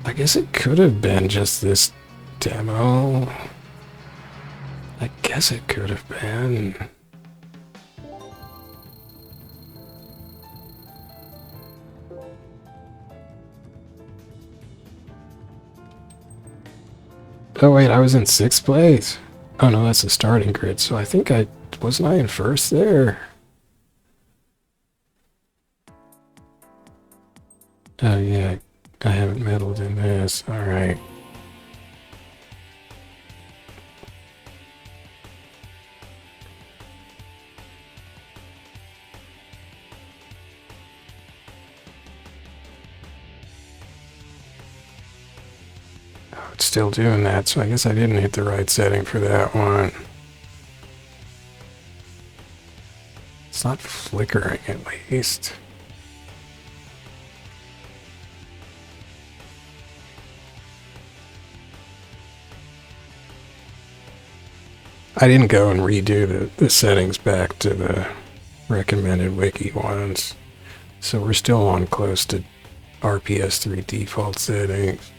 I guess it could have been just this demo. I guess it could have been. Oh wait, I was in 6th place. Oh no, that's the starting grid, so I think wasn't I in 1st there? Oh yeah, I haven't meddled in this. Alright. Oh, it's still doing that, so I guess I didn't hit the right setting for that one. It's not flickering, at least. I didn't go and redo the settings back to the recommended wiki ones, so we're still on close to RPS3 default settings.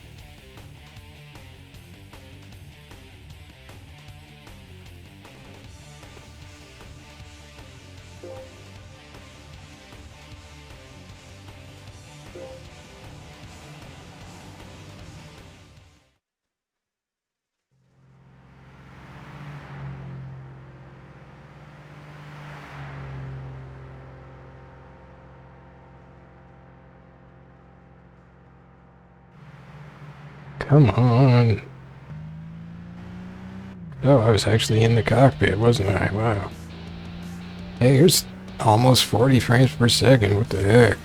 Come on. Oh, I was actually in the cockpit, wasn't I? Wow. Hey, here's almost 40 frames per second. What the heck?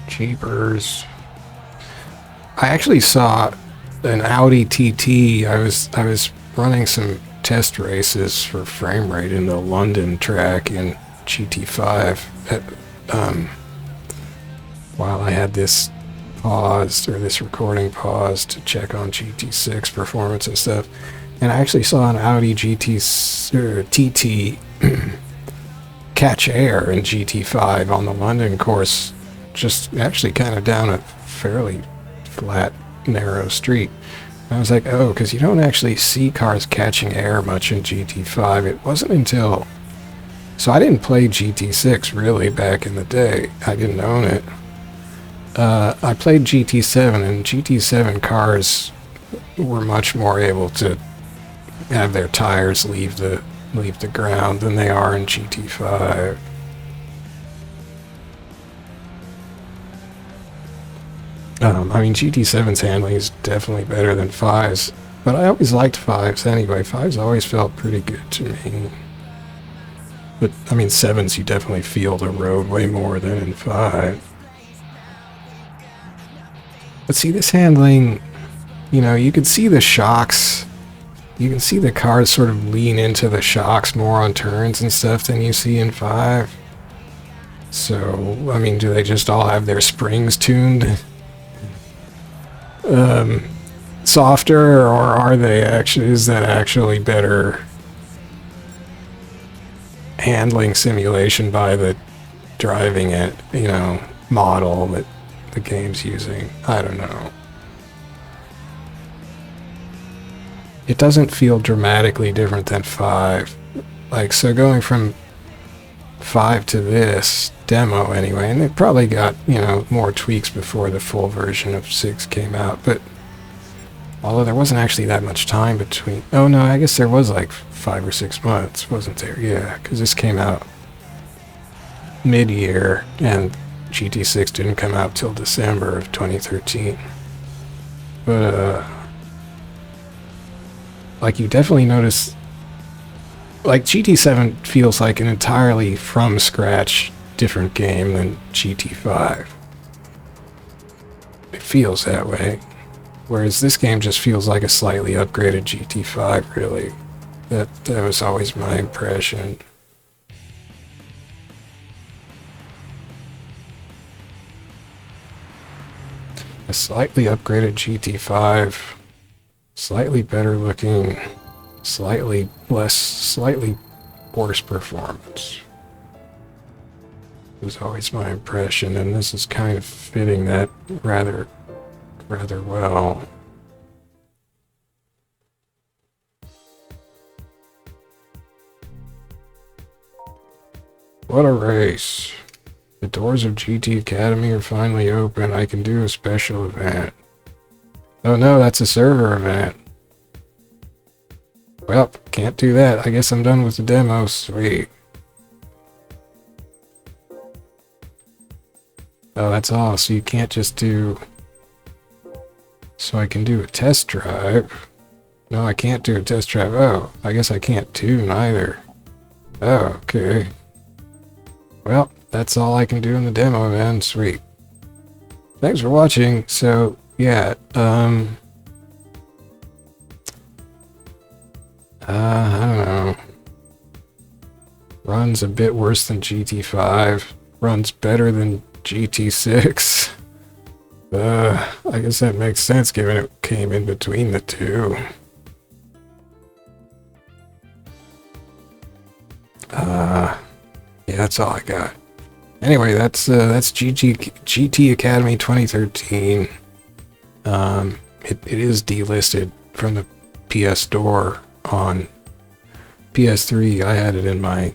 Jeepers. I actually saw an Audi TT. I was running some test races for frame rate in the London track in GT5 while I had this paused, or this recording paused, to check on GT6 performance and stuff. And I actually saw an Audi TT catch air in GT5 on the London course, just actually kind of down a fairly flat, narrow street. And I was like, oh, because you don't actually see cars catching air much in GT5. It wasn't until... So I didn't play GT6 really back in the day. I didn't own it. I played GT7, and GT7 cars were much more able to have their tires leave the ground than they are in GT5. I mean, GT7's handling is definitely better than 5's, but I always liked 5's anyway. 5's always felt pretty good to me. But, I mean, 7's you definitely feel the road way more than in 5. But see, this handling, you know, you can see the shocks. You can see the cars sort of lean into the shocks more on turns and stuff than you see in 5. So, I mean, do they just all have their springs tuned softer, or are they actually, is that actually better handling simulation by the driving it, you know, model that the game's using? I don't know. It doesn't feel dramatically different than 5. Like, so going from 5 to this demo anyway, and they probably got, you know, more tweaks before the full version of 6 came out, but although there wasn't actually that much time between... Oh no, I guess there was like 5 or 6 months, wasn't there? Yeah, because this came out mid-year, and GT6 didn't come out till December of 2013. But, like, you definitely notice... Like, GT7 feels like an entirely from-scratch different game than GT5. It feels that way. Whereas this game just feels like a slightly upgraded GT5, really. That was always my impression. A slightly upgraded GT5, slightly better looking, slightly worse performance. It was always my impression, and this is kind of fitting that rather well. What a race. The doors of GT Academy are finally open. I can do a special event. Oh no, that's a server event. Well, can't do that. I guess I'm done with the demo. Sweet. Oh, that's all. So you can't just do... So I can do a test drive. No, I can't do a test drive. Oh, I guess I can't tune either. Oh, okay. Well, that's all I can do in the demo, man. Sweet. Thanks for watching. So, yeah, I don't know. Runs a bit worse than GT5. Runs better than GT6. I guess that makes sense given it came in between the two. Yeah, that's all I got. Anyway, that's GT Academy 2013. It is delisted from the PS Store on PS3. I had it in my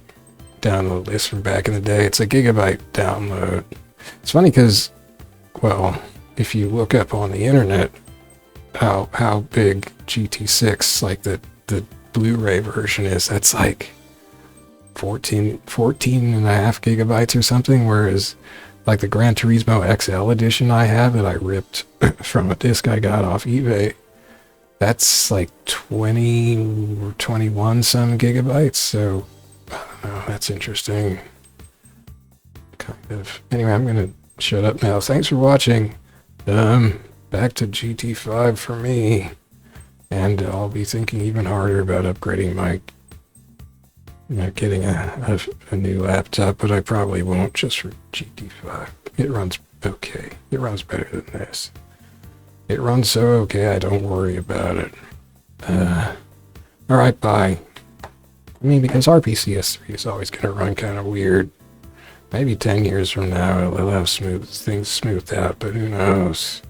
download list from back in the day. It's a gigabyte download. It's funny because, well, if you look up on the internet how big GT6, like the Blu-ray version is, that's like 14 and a half gigabytes or something, whereas like the Gran Turismo XL Edition I have that I ripped from a disc I got off eBay, that's like 20 or 21 some gigabytes. So I don't know, that's interesting. Kind of. Anyway, I'm gonna shut up now. Thanks for watching. Back to GT5 for me, and I'll be thinking even harder about upgrading my, getting a new laptop, but I probably won't just for GT5. It runs okay. It runs better than this. It runs so okay I don't worry about it. Alright, bye. I mean, because RPCS3 is always going to run kind of weird. Maybe 10 years from now it'll have things smoothed out, but who knows?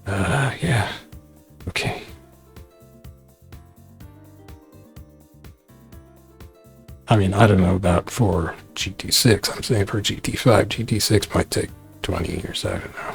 Yeah. Okay. I mean, I don't know about for GT6. I'm saying for GT5. GT6 might take 20 years. I don't know.